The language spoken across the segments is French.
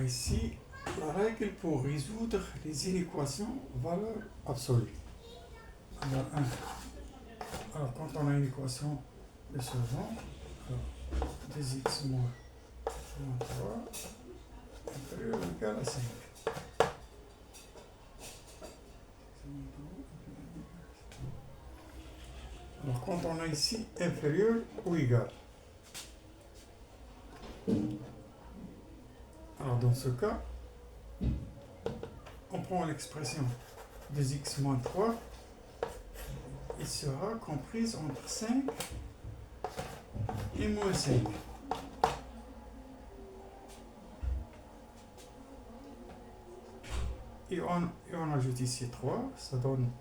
ici la règle pour résoudre les inéquations valeur absolue. Alors, quand on a une équation de ce genre, 2x moins 3 inférieur ou égal à 5. Alors, quand on a ici inférieur ou égal, alors dans ce cas, on prend l'expression 2x moins 3, il sera comprise entre 5 et moins 5. Et on ajoute ici 3, ça donne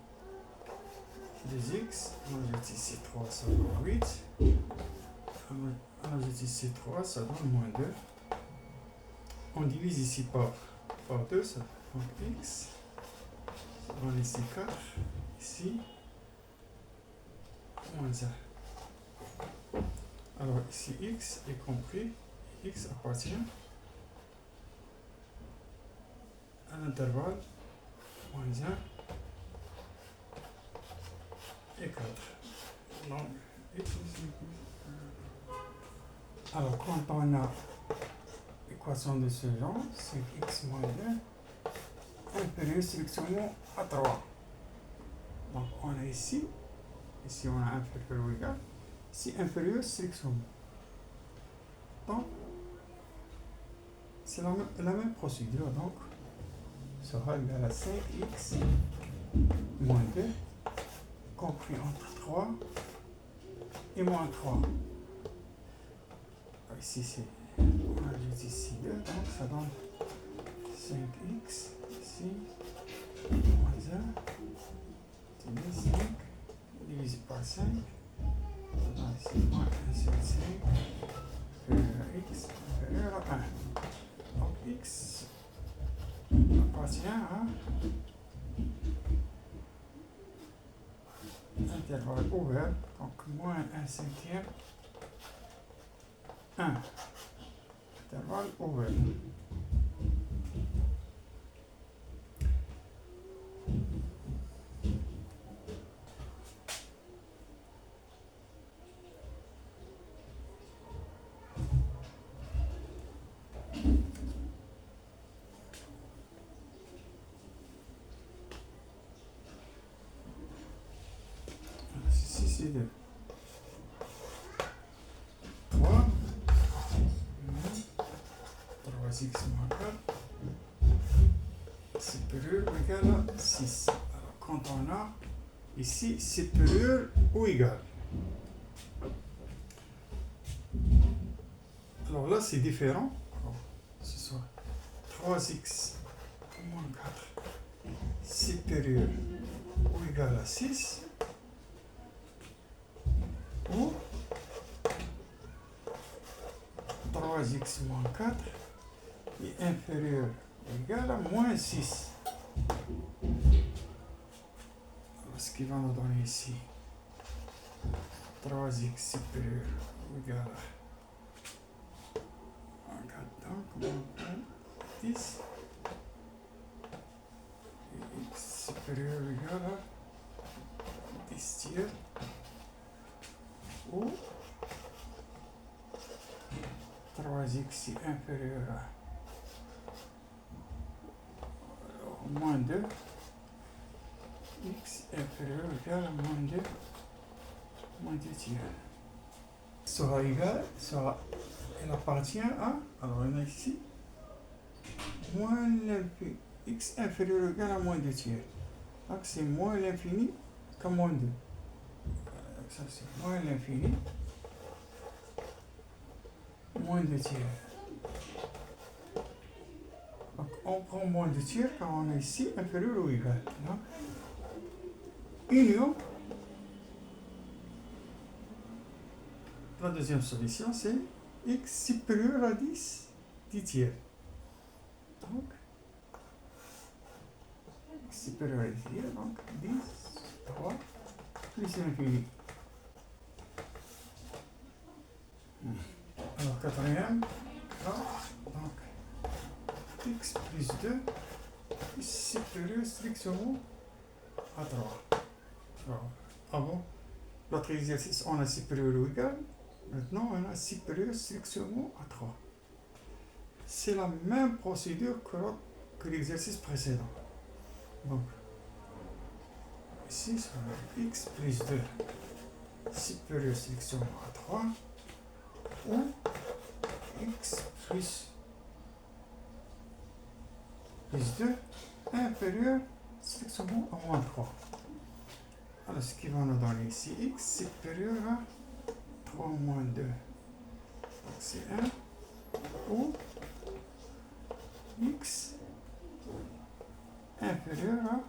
2x, on ajoute ici 3, ça donne 8, on ajoute ici 3, ça donne moins 2. On divise ici par 2, ça donne x, ça donne ici 4, ici, moins 1. Alors ici x est compris, x appartient à l'intervalle moins 1 et 4. Donc, x. Alors quand on a l'équation de ce genre, c'est x moins 2 inférieur strictement à 3. Donc on a ici on a inférieur ou égal, ici inférieur strictement. Donc c'est la même procédure, donc sera égal à 5x moins 2 compris entre 3 et moins 3. Alors ici on ajoute ici 2, donc ça donne 5x ici moins 1 divisé 5 divisé par 5, ça donne ici moins 1 sur 5 inférieur à x inférieur à 1. Donc x appartient à intervalle ouvert, donc moins 1 cinquième 1 intervalle ouvert. Ici c'est 2. 3 3x moins 4 supérieur ou égal à 6. Alors quand on a ici supérieur ou égal, alors là c'est différent. Alors, ce soit 3x moins 4 supérieur ou égal à 6 ou 3x moins 4 est inférieur ou égal à moins 6. Alors, ce qui va nous donner ici 3x supérieur ou égal à 4, donc on prend 10 et x supérieur ou égal à 10 tiers ou 3x est inférieur à moins 2, x inférieur ou égal à moins 2 tiers. Sera égal, elle appartient à, alors on a ici, moins l'infini, x inférieur ou égal à moins 2 tiers. Donc c'est moins l'infini qu'à moins 2. Ça c'est moins l'infini, moins 2 tiers. Donc on prend moins 2 tiers quand on est ici inférieur ou égal. Donc, union, la deuxième solution c'est x supérieur à 10 tiers. Donc x supérieur à 10 tiers, donc 10, 3 plus l'infini. Alors quatrième, donc x plus 2 est supérieur strictement à 3. Alors, avant l'autre exercice, on a supérieur ou égal. Maintenant, on a supérieur strictement à 3. C'est la même procédure que l'exercice précédent. Donc, ici, ça va être x plus 2 supérieur strictement à 3 ou x plus 2 inférieur strictement à moins 3. Alors, ce qui va nous donner ici x supérieur à 3 moins 2. Donc, c'est 1 ou x inférieur à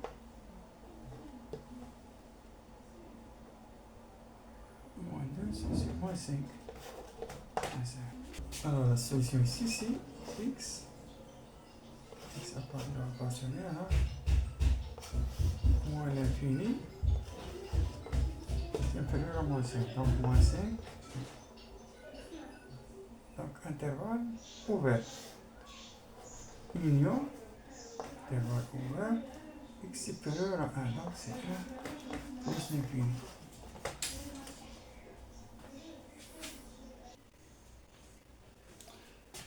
moins 2, c'est moins 5. Alors, la solution ici, c'est x appartient à moins l'infini inférieur à moins 5. Donc, moins 5. Donc, intervalle ouvert. Union, intervalle ouvert, x supérieur à 1. Donc, c'est 1 plus l'infini.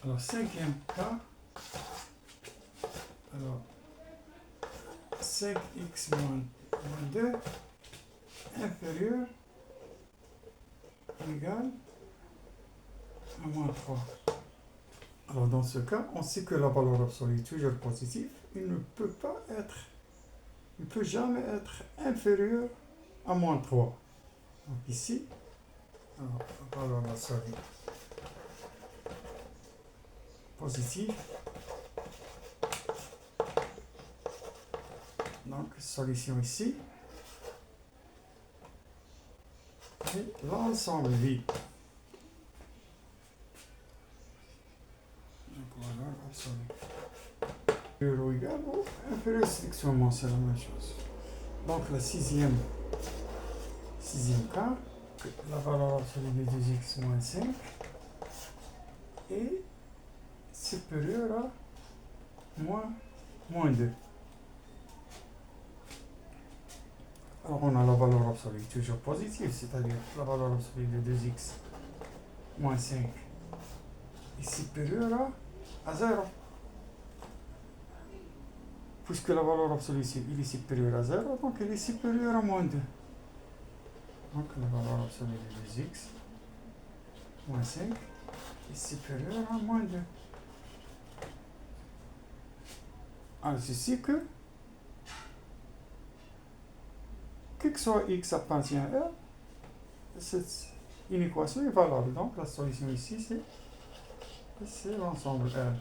Alors, cinquième cas. Alors, 5x moins 2 inférieur ou égal à moins 3. Alors, dans ce cas, on sait que la valeur absolue est toujours positive. Il ne peut jamais être inférieur à moins 3. Donc ici, alors, la valeur absolue positive. Donc, solution ici. Et l'ensemble vide. Donc, valeur absolue. Ou égal ou inférieur strictement, c'est la même chose. Donc, le sixième cas, la valeur absolue de 2x moins 5 est supérieure à moins 2. Alors, on a la valeur absolue toujours positive, c'est-à-dire la valeur absolue de 2x moins 5 est supérieure à 0. Puisque la valeur absolue ici, il est supérieur à 0, donc il est supérieur à moins 2. Donc, la valeur absolue de 2x moins 5 est supérieure à moins 2. Alors, ceci que soit x appartient à R, cette une équation est valable. Donc, la solution ici, c'est l'ensemble R.